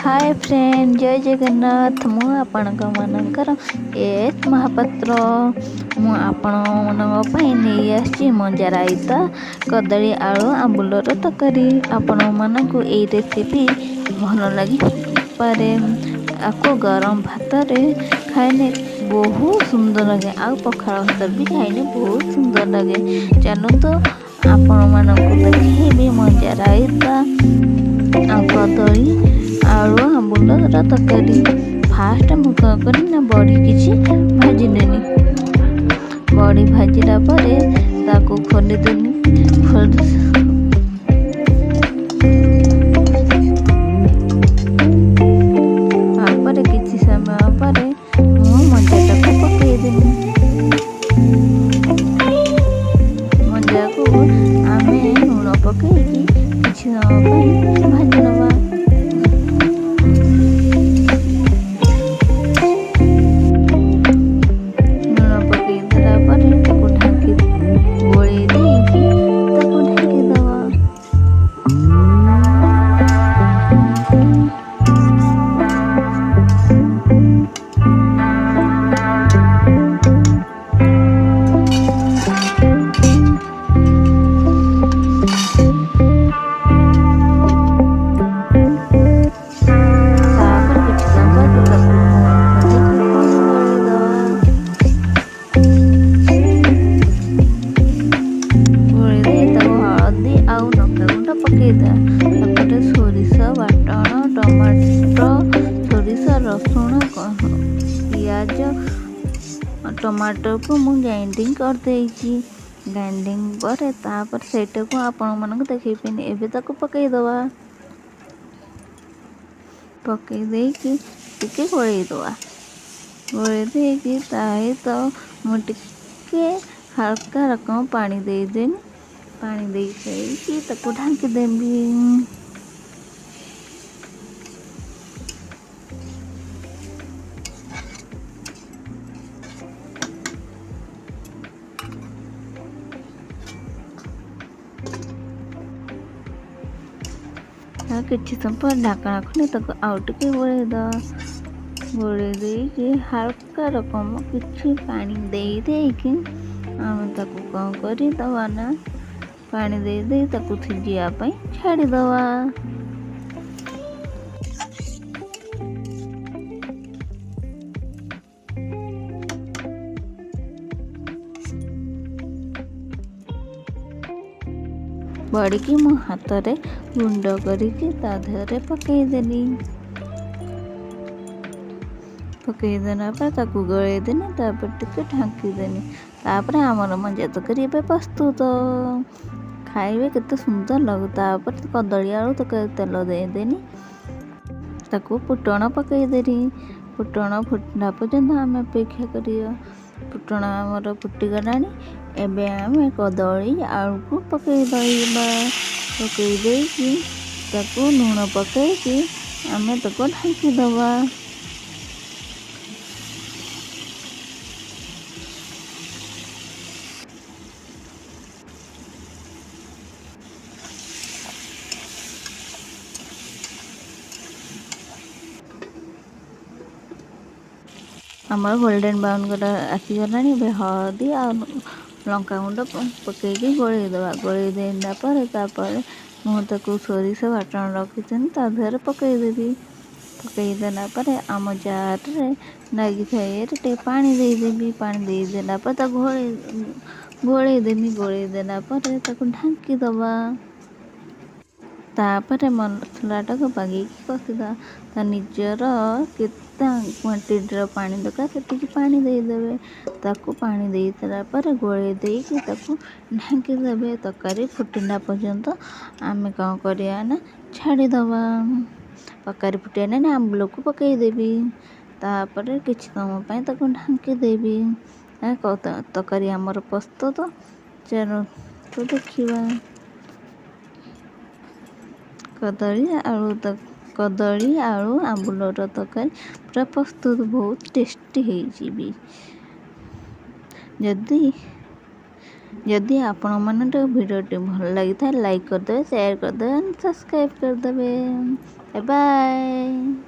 Hi friend जय जगन्नाथ मु आपणक मानकर एस महापात्र मु आपण मानक पई नहीं आछि मजा रायता कदली आलू आंबुलर तकारी आपण मानकु ए रेसिपी भल लगी पारे आपको गरम भात रे खाइने बहुत सुंदर लगे आ पखाल भात भी खाइने बहुत सुंदर लगे। चलो तो आपण मानकु देखिबी मजा रायता कदली आलू आंबुलर तकारी। फास्ट मु कौन करी ना बड़ी किसी भाजिदेनी बड़ी भाजिला परे ताकू खोलीदेनी तापर किसी समय पर मु मजा टाक पकईदेनी मजा को आम लुण पकईकी किसी समय भाजी नवा। सोरिष बाटण टमाटो सोरिष रसुण पियाज टमाटो को मु ग्राइंडिंग कर देइछि ग्राइंडिंग पर तापर सेटा को आपण मन देखै पेनी एबे ताको पकई दवा पकई देकी टिके गोळई दवा गोळई देकी ताई तो मु टिके हल्का रकम पानी दे देनी पानी दे कि ताको ढांकी देबी। किसी समय ढाकना खुली तक आउ टे गोले गोले देकी हल्का रकम किसी पानी देकी आम ताको कौन करी दवा ना पानी दे दे ताको सिझिया पाई छाड़ी दवा। बड़ी की मो हाथ रे गुंड करिकी ता देहरे पकई देनी पकई देना पर ताको गळे देनी तापर टिके ढांकी देनी तापर आमर मजा तकारी प्रस्तुत खाइबे केते सुंदर लगु। तापर कदली आलू तकारी तेल दे देनी ताको फुटण पकई देनी फुटण फुटना पर्यंत आम अपेक्षा करिया फुटण आमर फुटी गलानी एबे आम कदली आलू को पकई दईबा पकई देकी ताको लूण पकईकी आम ताको ढांकी दवा। आमर गोल्डन ब्राउन कलर आसीगला हलदी आ लंका गुंड पकईकी गोलई दवा गोलई देला पर तापर मुझे सोरिष बाटण रखी ता देहरे पकईदेवी पकई देला पर आम जार रे नागी थे पानी देदेवी पानी देदेला पर गोलई देमी गोलई देला पर ढांकी दवा तापर मसला टाक बागेकी कषिदा ता निजर केते क्वांटिटी पानी दरकार से पानी देदेवे ताको पानी दे सारा पर गोलई देकी ताको ढांकी देवे तकारी फुटिला पर्यंत आम कौन करिया ना छाड़ी दवा तकारी फुटिया ना आंबुल को पकई देवी तापर किछि समय पई ताको ढांकी देवी तकारी आमर प्रस्तुत। चलो तो देखिबा कदली आलू आंबुलर तकारी पूरा प्रस्तुत बहुत टेस्टी हो जदि ଯଦି ଆପଣମାନଙ୍କୁ ଭିଡ଼ିଓଟି ଭଲ ଲାଗିଥାଏ ଲାଇକ୍ କରିଦେବେ, ସେୟାର କରିଦେବେ, ସବସ୍କ୍ରାଇବ୍ କରିଦେବେ। Bye bye.